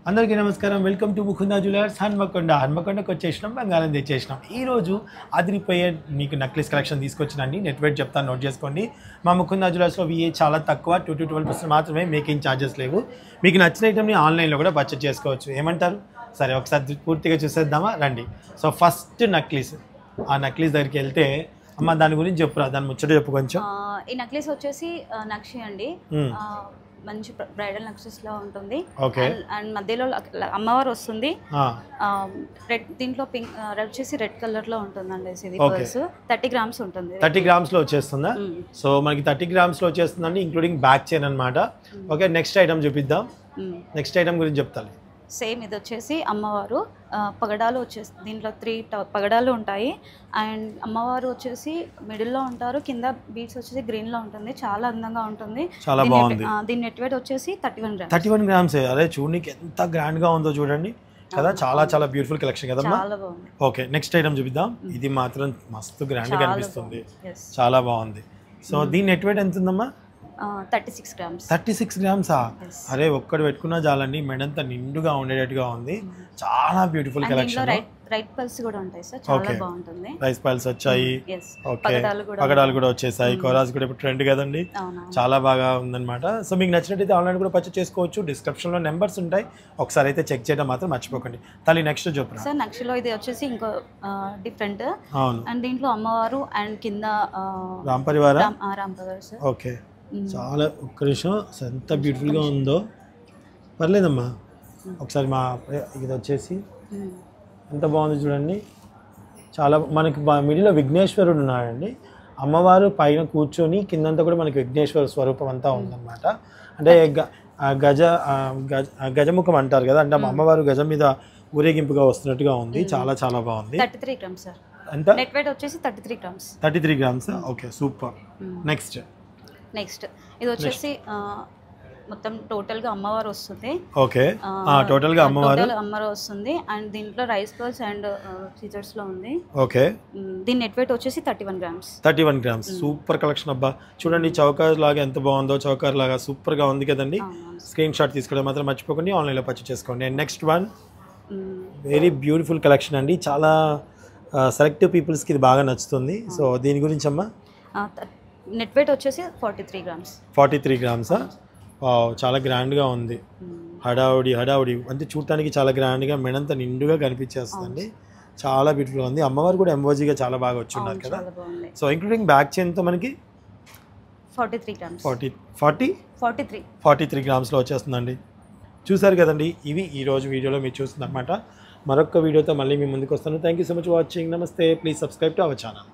అందరికీ నమస్కారం. Welcome to Mukunda jewellers హన్మకొండకు వచ్చేసినాం, బంగారం తెచ్చేసినాం. ఈరోజు అదిరిపోయే మీకు నెక్లెస్ కలెక్షన్ తీసుకొచ్చినండి. నెట్ వెయిట్ చెప్తాను, నోట్ చేసుకోండి. మా ముకుందా జ్యువెలర్స్లో VA చాలా తక్కువ, 2 to 12% మాత్రమే, మేకింగ్ ఛార్జెస్ లేవు. మీకు నచ్చిన ఐటమ్ని ఆన్లైన్లో కూడా పర్చేస్ చేసుకోవచ్చు. ఏమంటారు? సరే ఒకసారి పూర్తిగా చూసేద్దామా, రండి. సో ఫస్ట్ నెక్లెస్, ఆ నెక్లెస్ దగ్గరికి వెళ్తే అమ్మ దాని గురించి చెప్పురా, దాని ముచ్చట చెప్పు కొంచెం. ఈ నెక్లెస్ వచ్చేసి నక్షి అండి, మంచి బ్రైడల్ నెక్లెస్ లా ఉంటుంది. అండ్ మధ్యలో అమ్మవారు వస్తుంది. రెడ్, దీంట్లో పింక్ వచ్చేసి రెడ్ కలర్ లో ఉంటుందండి. ఇది 30 grams ఉంటుంది. 30 grams లో వచ్చేస్తుందా? సో మనకి 30 grams లో వచ్చేస్తుందండి, ఇంక్లూడింగ్ బ్యాక్ చైన్ అనమాట. ఓకే, నెక్స్ట్ ఐటమ్ చూపిద్దాం. నెక్స్ట్ ఐటమ్ గురించి చెప్తాను. సేమ్ ఇది వచ్చేసి అమ్మవారు పగడాలు వచ్చేసి, దీంట్లో 3 పగడాలు ఉంటాయి. అండ్ అమ్మవారు వచ్చేసి మిడిల్లో ఉంటారు, కింద బీడ్స్ వచ్చేసి గ్రీన్ లో ఉంటుంది. చాలా అందంగా ఉంటుంది, చాలా బాగుంది. దీని నెట్ వెయిట్ వచ్చేసి 31 grams. అరే చూడనికి ఎంత గ్రాండ్ గా ఉందో చూడండి కదా, చాలా చాలా బ్యూటిఫుల్ కలెక్షన్ కదమ్మా. ఓకే, నెక్స్ట్ ఐటమ్ చూపిద్దాం. ఇది మాత్రం మస్తు గ్రాండ్ గా కనిపిస్తుంది, చాలా బాగుంది. సో దీని నెట్ వెయిట్ ఎంత ఉందమ్మా? 36 grams. 36 grams. అరే ఒక్కడు పెట్టుకున్నా చాలండి, మెడంతా నిండుగా ఉండేటట్టుగా ఉంది. చాలా బ్యూటిఫుల్ కలెక్షన్. రైట్ పల్స్ కూడా ఉంటాయి సార్, చాలా బాగుంటుంది. రైస్ పల్స్ వచ్చాయి. ఓకే, పగడాలు కూడా వచ్చేసాయి. కోరాస్ కూడా ఇప్పుడు ట్రెండ్ కదండి, చాలా బాగా ఉందన్నమాట. సో మీకు నచ్చినట్టయితే ఆన్లైన్ కూడా పర్చేస్ చేసుకోవచ్చు. డిస్క్రిప్షన్ లో నెంబర్స్ ఉంటాయి, ఒకసారి అయితే చెక్ చేయడం మాత్రం మర్చిపోకండి. తల్లి నెక్స్ట్ చెప్పు సార్. నెక్స్ట్ లో ఇది వచ్చేసి ఇంకో డిఫరెంట్. అండ్ దీంట్లో అమ్మవారు అండ్ కింద రామ్ పరివార్ సార్. ఓకే, చాలా ఒక్క నిమిషం, ఎంత బ్యూటిఫుల్గా ఉందో. పర్లేదమ్మా, ఒకసారి మా ఇది వచ్చేసి ఎంత బాగుంది చూడండి. చాలా మనకి మిడిలో విఘ్నేశ్వరుడు ఉన్నాడండి. అమ్మవారు పైన కూర్చొని కిందంతా కూడా మనకి విఘ్నేశ్వర స్వరూపం అంతా ఉందన్నమాట. అంటే గజముఖం అంటారు కదా, అంటే అమ్మవారు గజం మీద ఊరేగింపుగా వస్తున్నట్టుగా ఉంది. చాలా చాలా బాగుంది. 33 grams సార్. ఎంత? నెట్ వెయిట్ వచ్చేసి 33 grams. 33 grams. Okay, super. Next ఇది వచ్చేసి మొత్తం టోటల్ గా అమ్మవారు వస్తుంది. ఓకే, టోటల్ గా అమ్మవారు వస్తుంది. అండ్ దీంట్లో రైస్ పల్స్ అండ్ సీజర్స్ లో ఉంది. ఓకే, దీని నెట్ వెయిట్ వచ్చేసి 31 grams. 31 grams. సూపర్ కలెక్షన్ అబ్బా. చూడండి చౌకార్ లాగా ఎంత బాగుందో, చౌకార్ లాగా సూపర్ గా ఉంది కదండి. స్క్రీన్ షాట్ తీసుకోవడం మాత్రం మర్చిపోకండి, ఆన్లైన్ లో పర్చేస్ చేసుకోండి. And next one, very beautiful collection అండి. చాలా సెలెక్టివ్ పీపుల్స్ కి ఇది బాగా నచ్చుతుంది. సో దీని గురించి అమ్మా? నెట్ వెయిట్ వచ్చేసి 43 grams. 43 grams. చాలా గ్రాండ్గా ఉంది. హడావుడి అంటే చూడటానికి చాలా గ్రాండ్గా, మెడంతా నిండుగా కనిపించేస్తుందండి. చాలా బ్యూటిఫుల్గా ఉంది. అమ్మవారు కూడా ఎంబోజీగా చాలా బాగా వచ్చి ఉన్నారు కదా. సో ఇంక్లూడింగ్ బ్యాక్ చైన్తో మనకి 43 grams. 43 grams-లో వచ్చేస్తుందండి. చూసారు కదండి, ఇవి ఈరోజు వీడియోలో మీరు చూస్తుంది అనమాట. మరొక వీడియోతో మళ్ళీ మీ ముందుకు వస్తాను. Thank you so much watching. నమస్తే. Please subscribe to our channel.